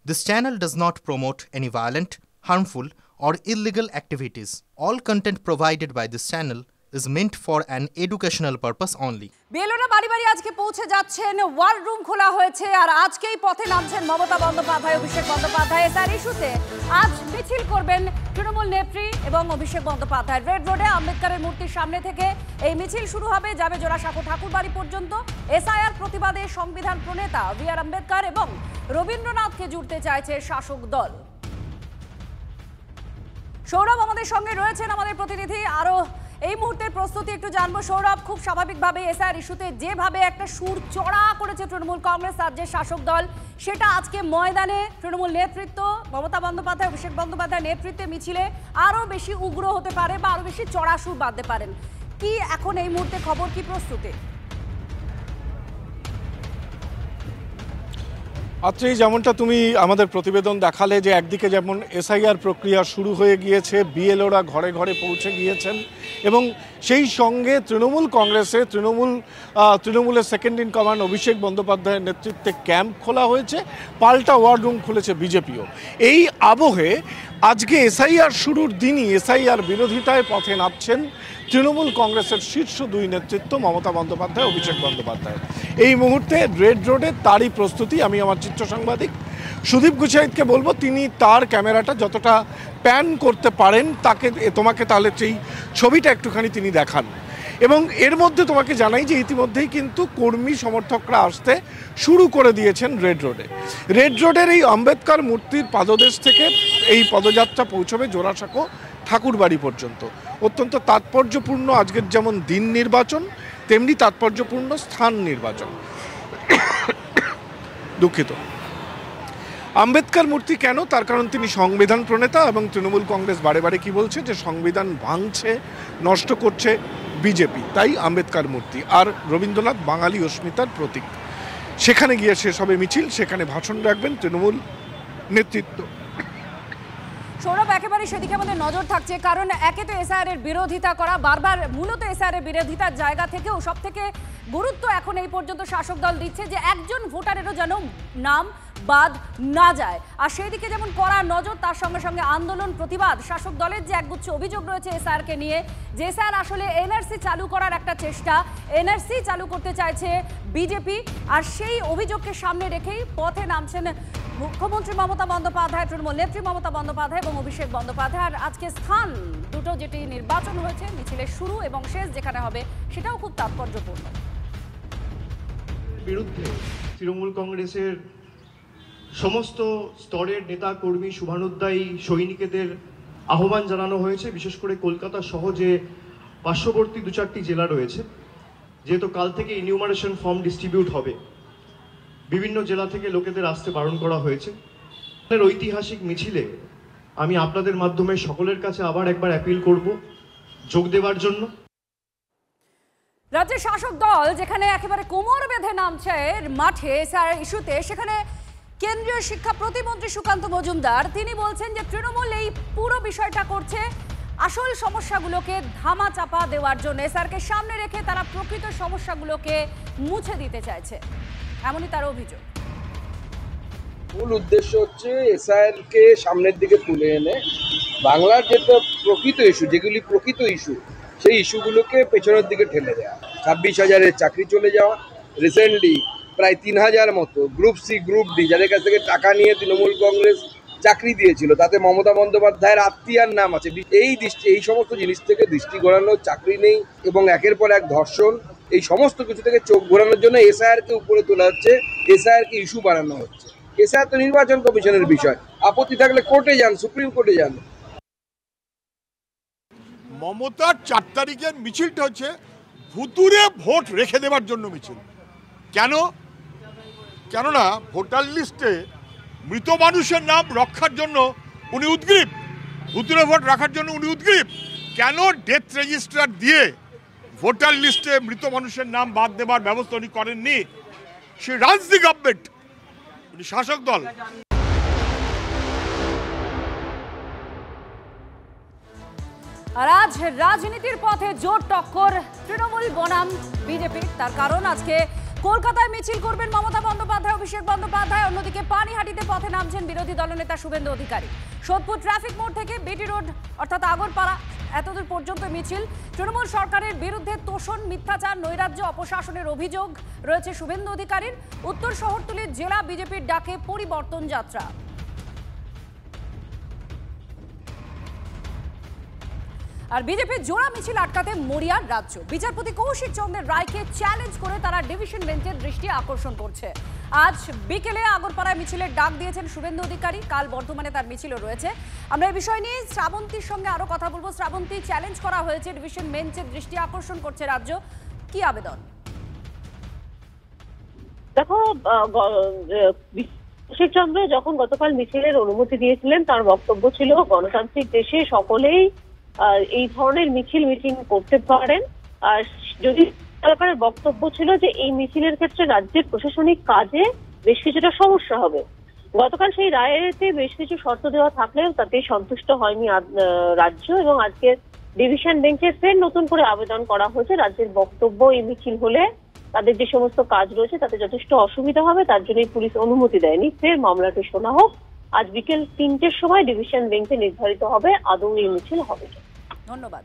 This channel does not promote any violent, harmful, or illegal activities. All content provided by this channel is meant for an educational purpose only. বেলোরা বাড়ি বাড়ি আজকে পৌঁছে যাচ্ছেন, war room খোলা হয়েছে আর আজকেই পথে নামছেন মমতা বন্দ্যোপাধ্যায়, অভিষেক বন্দ্যোপাধ্যায়। তার ইস্যুতে আজ মিছিল করবেন তৃণমূল নেত্রী এবং অভিষেক বন্দ্যোপাধ্যায়। রেড রোডে আম্বেদকরের মূর্তির সামনে থেকে এই মিছিল শুরু হবে, যাবে জোড়াসাঁকো ঠাকুরবাড়ি পর্যন্ত। এসআইআর প্রতিবাদে সংবিধান প্রণেতা বি.আর. আম্বেদকর এবং রবীন্দ্রনাথকে জুড়তে চাইছে শাসক দল। সৌরভ আমাদের সঙ্গে রয়েছেন, আমাদের প্রতিনিধি। আরো এই মুহূর্তের প্রস্তুতি একটু জানবো সৌরভ। খুব স্বাভাবিকভাবে এসআইআর ইস্যুতে যেভাবে একটা সুর চড়া করেছে তৃণমূল কংগ্রেস রাজ্যের শাসক দল, সেটা আজকে ময়দানে তৃণমূল নেতৃত্ব মমতা বন্দ্যোপাধ্যায়, অভিষেক বন্দ্যোপাধ্যায়ের নেতৃত্বে মিছিলে আরো বেশি উগ্র হতে পারে বা আরো বেশি চড়া সুর বাঁধতে পারেন। কি এখন এই মুহূর্তে খবর, কি প্রস্তুতি? আচ্ছা, যেমনটা তুমি আমাদের প্রতিবেদন দেখালে যে একদিকে যেমন এসআইআর প্রক্রিয়া শুরু হয়ে গিয়েছে, বিএলওরা ঘরে ঘরে পৌঁছে গিয়েছেন এবং সেই সঙ্গে তৃণমূল কংগ্রেসে তৃণমূলের সেকেন্ড ইন কমান্ড অভিষেক বন্দ্যোপাধ্যায়ের নেতৃত্বে ক্যাম্প খোলা হয়েছে, পাল্টা ওয়ার রুম খুলেছে বিজেপিও। এই আবহে আজকে এসআইআর শুরুর দিনই এসআইআর বিরোধিতায় পথে নামছেন তৃণমূল কংগ্রেসের শীর্ষ দুই নেতৃত্ব মমতা বন্দ্যোপাধ্যায়, অভিষেক বন্দ্যোপাধ্যায়। এই মুহূর্তে রেড রোডে তারই প্রস্তুতি। আমি আমার চিত্র সাংবাদিক সুদীপ গুছাইতকে বলবো তিনি তার ক্যামেরাটা যতটা প্যান করতে পারেন তোমাকে তাহলে সেই ছবিটা একটুখানি তিনি দেখান। এবং এর মধ্যে তোমাকে জানাই যে ইতিমধ্যেই কিন্তু কর্মী সমর্থকরা আসতে শুরু করে দিয়েছেন রেড রোডে। রেড রোডের এই আম্বেদকর মূর্তির পাদদেশ থেকে এই পদযাত্রা পৌঁছবে জোড়াসাঁকো ঠাকুরবাড়ি পর্যন্ত। অত্যন্ত তাৎপর্যপূর্ণ আজকের যেমন দিন নির্বাচন, তেমনি তাৎপর্যপূর্ণ স্থান নির্বাচন। দুঃখিত। আম্বেদকর মূর্তি কেন? তার কারণ তিনি সংবিধান প্রণেতা এবং তৃণমূল কংগ্রেস বারে বারে কি বলছে যে সংবিধান ভাঙছে, নষ্ট করছে বিজেপি, তাই আম্বেদকর মূর্তি। আর রবীন্দ্রনাথ বাঙালি অস্মিতার প্রতীক। সেখানে গিয়ে শেষ হবে মিছিল, সেখানে ভাষণ রাখবেন তৃণমূল নেতৃত্ব। সৌরভ, একেবারে সেদিকে আমাদের নজর থাকছে, কারণ একে তো এসআইআর এর বিরোধিতা করা, বারবার মূলত এসআইআর এর বিরোধিতার জায়গা থেকেও সব থেকে গুরুত্ব এখন এই পর্যন্ত শাসক দল দিচ্ছে যে একজন ভোটারেরও যেন নাম বাদ না যায়। আর সেই দিকে যেমন কড়া নজর, তার সঙ্গে সঙ্গে আন্দোলন, প্রতিবাদ। শাসক দলের যে একগুচ্ছ অভিযোগ রয়েছে এসআইআরকে নিয়ে, যে এসআইআর আসলে এনআরসি চালু করার একটা চেষ্টা, এনআরসি চালু করতে চাইছে বিজেপি। আর সেই অভিযোগকে সামনে রেখেই পথে নামছেন মুখ্যমন্ত্রী মমতা বন্দ্যোপাধ্যায়, তৃণমূল নেত্রী মমতা বন্দ্যোপাধ্যায় এবং অভিষেক বন্দ্যোপাধ্যায়। আর আজকে স্থান দুটো যেটি নির্বাচন হয়েছে, মিছিলের শুরু এবং শেষ যেখানে হবে সেটাও খুব তাৎপর্যপূর্ণ। বিরুদ্ধে তৃণমূল কংগ্রেসের সমস্ত স্তরের নেতা কর্মী, শুভানুধ্যায়ী সৈনিকদের আহ্বান জানানো হয়েছে। বিশেষ করে কলকাতা সহ যে পার্শ্ববর্তী 2-4টি জেলা রয়েছে, যেহেতু কাল থেকে ইনিউমারেশন ফর্ম ডিস্ট্রিবিউট হবে, বিভিন্ন জেলা থেকে লোকেদের আসতে বারণ করা হয়েছে। ঐতিহাসিক মিছিলে আমি আপনাদের মাধ্যমে সকলের কাছে আবার একবার অ্যাপিল করব যোগ দেওয়ার জন্য। রাজ্যের শাসক দল যেখানে একেবারে কোমর বেঁধে নামছে মাঠে এসআইআর ইস্যুতে, সেখানে কেন্দ্রীয় শিক্ষা প্রতিমন্ত্রী সুকান্ত মজুমদার তিনি বলছেন যে তৃণমূল এই পুরো বিষয়টা করছে আসল সমস্যাগুলোকে ধামা চাপা দেওয়ার জন্য। এসআইআরকে সামনে রেখে তারা প্রকৃত সমস্যাগুলোকে মুছে দিতে চাইছে, এমনই তার অভিযোগ। মূল উদ্দেশ্য হচ্ছে এসআইআর কে সামনের দিকে তুলে এনে বাংলার যে প্রকৃত ইস্যু, যেগুলি প্রকৃত ইস্যু, সেই ইস্যুগুলোকে পেছনের দিকে ঠেলে দেওয়া। 26,000-এর চাকরি চলে যাওয়া, রিসেন্টলি প্রায় 3,000 মতো গ্রুপ সি, গ্রুপ ডি যাদের কাছ থেকে টাকা নিয়ে তৃণমূল কংগ্রেস চাকরি দিয়েছিল, তাতে মমতা বন্দ্যোপাধ্যায়ের আত্মীয়ার নাম আছে। এই সমস্ত জিনিস থেকে দৃষ্টি ঘোরানো, চাকরি নেই এবং একের পর এক ধর্ষণ, এই সমস্ত কিছু থেকে চোখ ঘোরানোর জন্য এসআইআরকে উপরে তোলা হচ্ছে, এসআইআরকে ইস্যু বানানো হচ্ছে। এসআইআর তো নির্বাচন কমিশনের বিষয়, আপত্তি থাকলে কোর্টে যান, সুপ্রিম কোর্টে যান। মমতার 4 তারিখের মিছিলটা হচ্ছে ভুতুরে ভোট রেখে দেওয়ার জন্য মিছিল। কেননা ভোটার লিস্টে মৃত মানুষের নাম রক্ষার জন্য উনি উদ্গ্রীব, ভুতুরে ভোট রাখার জন্য উনি উদ্গ্রীব। কেন ডেথ রেজিস্টার দিয়ে ভোটার লিস্টে মৃত মানুষের নাম বাদ দেওয়ার ব্যবস্থা উনি করেননি? সে রাজনীতি গভর্নমেন্ট, উনি শাসক দল। আর আজ রাজনীতির পথে জোর টক্কর তৃণমূল বনাম বিজেপির। তার কারণ আজকে কলকাতায় মিছিল করবেন মমতা বন্দ্যোপাধ্যায়, অভিষেক বন্দ্যোপাধ্যায়। অন্যদিকে পানিহাটিতে পথে নামছেন বিরোধী দলনেতা শুভেন্দু অধিকারী। সোদপুর ট্রাফিক মোড় থেকে বিটি রোড অর্থাৎ আগরপাড়া এতদূর পর্যন্ত মিছিল। তৃণমূল সরকারের বিরুদ্ধে তোষণ, মিথ্যাচার, নৈরাজ্য, অপশাসনের অভিযোগ রয়েছে শুভেন্দু অধিকারীর। উত্তর শহরতলির জেলা বিজেপির ডাকে পরিবর্তন যাত্রা। আর বিজেপির জোড়া মিছিল আটকাতে মরিয়ার রাজ্য। বিচারপতি কৌশিক চন্দ্রের রায়কে চ্যালেঞ্জ করে তারা ডিভিশন বেঞ্চের দৃষ্টি আকর্ষণ করছে। আজ বিকেলে আগরপাড়ায় মিছিলের ডাক দিয়েছেন শুভেন্দু অধিকারী। কাল বর্ধমানে তার মিছিলও রয়েছে। আমরা এই বিষয় নিয়ে শ্রাবন্তীর সঙ্গে আরো কথা বলবো। শ্রাবন্তী, চ্যালেঞ্জ করা হয়েছে, ডিভিশন বেঞ্চের দৃষ্টি আকর্ষণ করছে রাজ্য, কি আবেদন? দেখো, কৌশিক চন্দ্র যখন গতকাল মিছিলের অনুমতি দিয়েছিলেন তার বক্তব্য ছিল গণতান্ত্রিক দেশে সকলেই এই ধরনের মিটিং করতে পারেন। আর যদি সরকারের বক্তব্য ছিল যে এই মিছিলের ক্ষেত্রে রাজ্যের প্রশাসনিক কাজে বেশ কিছুটা সমস্যা হবে। গতকাল সেই রায়েতে বেশ কিছু শর্ত দেওয়া থাকলেও তাতে সন্তুষ্ট হয়নি রাজ্য, এবং আজকে ডিভিশন বেঞ্চে ফের নতুন করে আবেদন করা হয়েছে। রাজ্যের বক্তব্য এই মিছিল হলে তাদের যে সমস্ত কাজ রয়েছে তাতে যথেষ্ট অসুবিধা হবে, তার জন্যই পুলিশ অনুমতি দেয়নি। ফের মামলাটি শোনা হোক। আজ বিকেল 3টের সময় ডিভিশন বেঞ্চে নির্ধারিত হবে আদৌ এই মিছিল হবে। ধন্যবাদ।